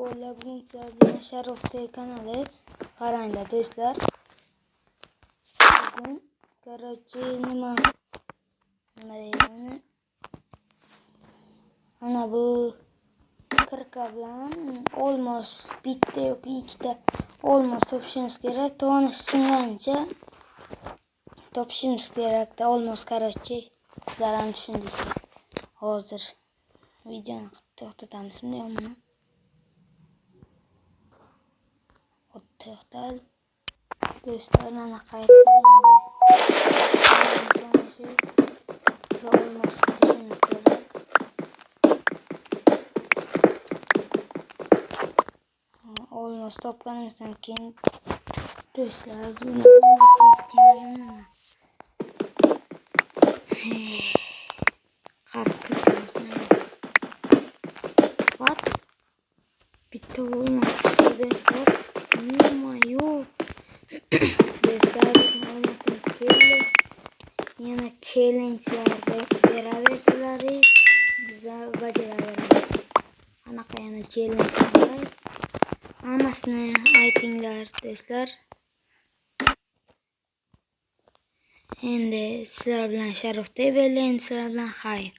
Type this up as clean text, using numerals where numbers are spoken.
bo'ldi. Bugun sizlar bilan Sharofdagi kanali qaranglar do'stlar. Bugun nima deydi? Ana bu kirka bilan olmos bitta yoki ikkita olmos topishimiz kerak. Tovoni singancha topishimiz kerak. Olmos sizlar ham tushundingiz. Hozir videoni to'xtatamiz. Buni to'xtat do'stlar, mana qaytdi endi. Olmos topishimiz kerak. Olmos topganimizdan keyin do'stlar bizni olmoqimiz kemadimi? What? Bitta olmos chiqdi do'stlar. Yo'q. Do'stlar bizni olmoqimiz keldi. Yana challenge'lar beraversalaring biz bajaraveramiz. Anaqa yana challenge'lar hammasini aytinglar do'stlar. Endi sizlar bilan Sharofda bo'ldi, endi sizlar bilan xayr.